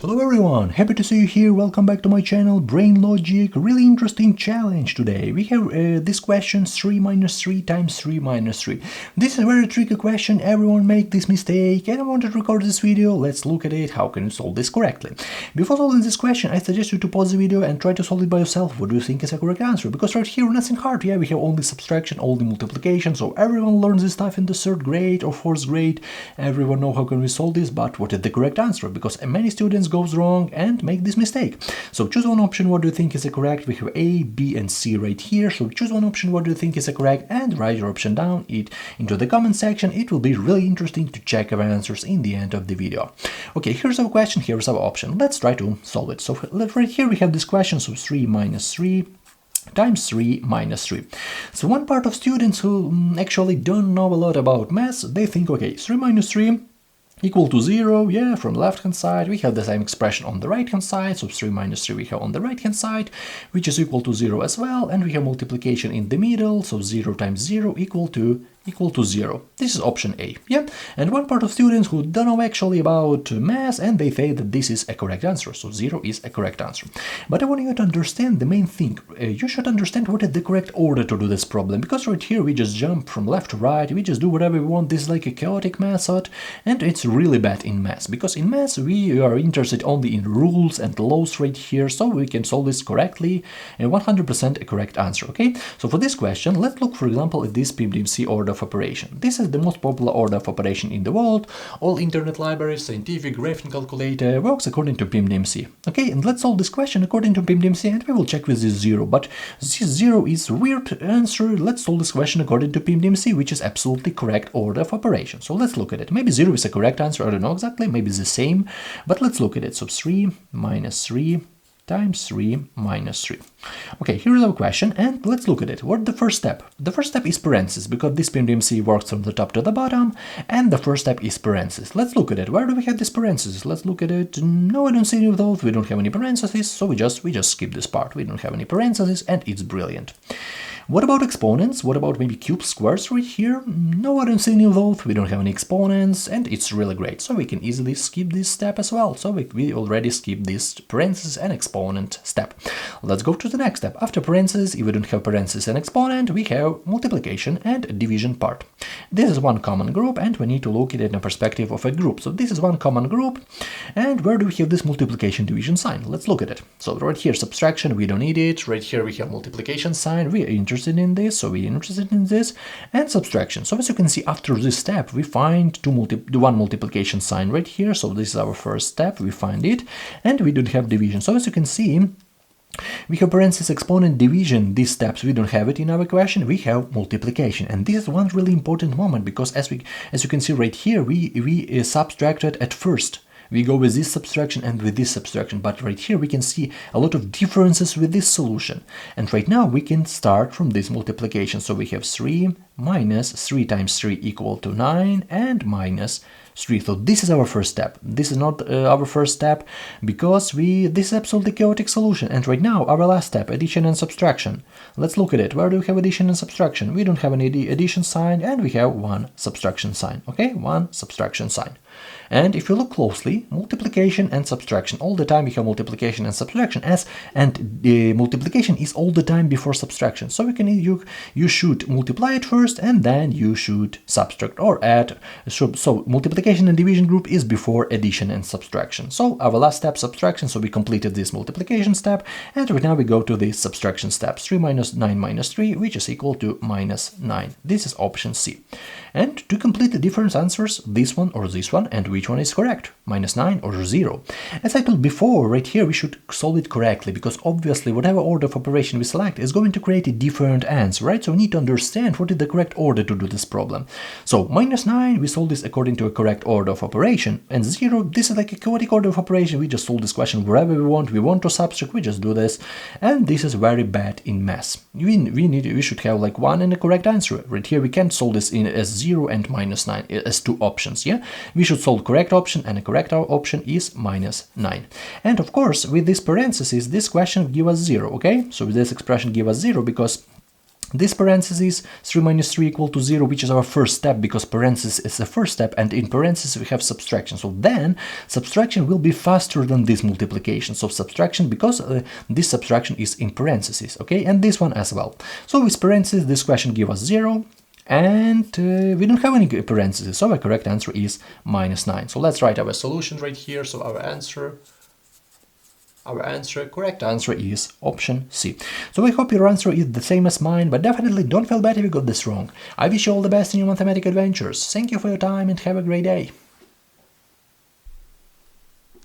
Hello everyone, happy to see you here. Welcome back to my channel Brain Logic. Really interesting challenge today. We have this question 3 minus 3 times 3 minus 3. This is a very tricky question, everyone make this mistake, and I wanted to record this video. Let's look at it, how can you solve this correctly. Before solving this question, I suggest you to pause the video and try to solve it by yourself. What do you think is a correct answer? Because right here nothing hard, yeah, we have only subtraction, only multiplication, so everyone learns this stuff in the 3rd grade or 4th grade. Everyone know how can we solve this, but what is the correct answer? Because many students goes wrong and make this mistake. So choose one option, what do you think is correct. We have A, B and C right here, so choose one option, what do you think is correct, and write your option down into the comment section. It will be really interesting to check our answers in the end of the video. Okay, here's our question, here's our option. Let's try to solve it. So right here we have this question, so 3 minus 3 times 3 minus 3. So one part of students who actually don't know a lot about maths, they think, okay, 3 minus 3 equal to 0, yeah, from left hand side. We have the same expression on the right hand side, so 3 minus 3 we have on the right hand side, which is equal to 0 as well, and we have multiplication in the middle, so 0 times 0 equal to 0. This is option A, yeah? And one part of students who don't know actually about math, and they say that this is a correct answer, so 0 is a correct answer. But I want you to understand the main thing. You should understand what is the correct order to do this problem, because right here we just jump from left to right, we just do whatever we want. This is like a chaotic method, and it's really bad in math, because in math we are interested only in rules and laws right here, so we can solve this correctly and 100% a correct answer, okay? So for this question, let's look, for example, at this PEMDAS order of operation. This is the most popular order of operation in the world. All internet libraries, scientific, graphing calculator works according to PEMDAS. Okay, and let's solve this question according to PEMDAS, and we will check with this 0. But this 0 is weird answer. Let's solve this question according to PEMDAS, which is absolutely correct order of operation. So let's look at it. Maybe 0 is a correct answer. I don't know exactly. Maybe it's the same. But let's look at it. So 3 minus 3 times 3 minus 3. Okay, here's our question, and let's look at it. What's the first step? The first step is parentheses, because this PEMDAS works from the top to the bottom, and the first step is parentheses. Let's look at it. Where do we have this parentheses? Let's look at it. No, I don't see any of those. We don't have any parentheses, so we just skip this part. We don't have any parentheses, and it's brilliant. What about exponents? What about maybe cubes, squares right here? No, I don't see any of those. We don't have any exponents, and it's really great. So we can easily skip this step as well. So we already skip this parentheses and exponent step. Let's go to the next step. After parentheses, if we don't have parentheses and exponent, we have multiplication and division part. This is one common group, and we need to look at it in a perspective of a group. So this is one common group, and where do we have this multiplication division sign? Let's look at it. So right here, subtraction, we don't need it. Right here we have multiplication sign. We are interested in this, so we're interested in this, and subtraction. So as you can see, after this step, we find one multiplication sign right here. So this is our first step. We find it, and we don't have division. So as you can see, we have parentheses, exponent, division. These steps we don't have it in our question. We have multiplication, and this is one really important moment, because as you can see right here, we subtracted at first. We go with this subtraction and with this subtraction, but right here we can see a lot of differences with this solution. And right now we can start from this multiplication. So we have 3 minus 3 times 3 equal to 9 and minus 3. So this is our first step. This is not our first step, because this is absolutely chaotic solution. And right now our last step, addition and subtraction. Let's look at it. Where do we have addition and subtraction? We don't have any addition sign, and we have one subtraction sign. Okay, one subtraction sign. And if you look closely, multiplication and subtraction, all the time we have multiplication and subtraction, and the multiplication is all the time before subtraction. So you should multiply it first, and then you should subtract or add. So multiplication and division group is before addition and subtraction. So our last step, subtraction, so we completed this multiplication step, and right now we go to the subtraction step. 3 minus 9 minus 3, which is equal to minus 9. This is option C. And to complete the different answers, this one or this one, and which one is correct, minus 9 or 0. As I told before, right here we should solve it correctly, because obviously whatever order of operation we select is going to create a different answer, right? So we need to understand what is the correct order to do this problem. So minus 9, we solve this according to a correct order of operation, and 0, this is like a chaotic order of operation. We just solve this question wherever we want to subtract, we just do this, and this is very bad in math. We should have like one and a correct answer. Right here we can't solve this as 0 and minus 9 as two options, yeah? We should solve correct option, and a correct option is minus 9. And of course, with this parenthesis, this question give us 0, okay? So this expression give us 0, because This parenthesis 3 minus 3 equal to 0, which is our first step, because parenthesis is the first step, and in parenthesis we have subtraction. So then subtraction will be faster than this multiplication. So subtraction, because this subtraction is in parenthesis, okay, and this one as well. So with parenthesis, this question gives us 0, and we don't have any parentheses, so our correct answer is -9. So let's write our solution right here. So correct answer is option C. So I hope your answer is the same as mine, but definitely don't feel bad if you got this wrong. I wish you all the best in your mathematical adventures. Thank you for your time and have a great day.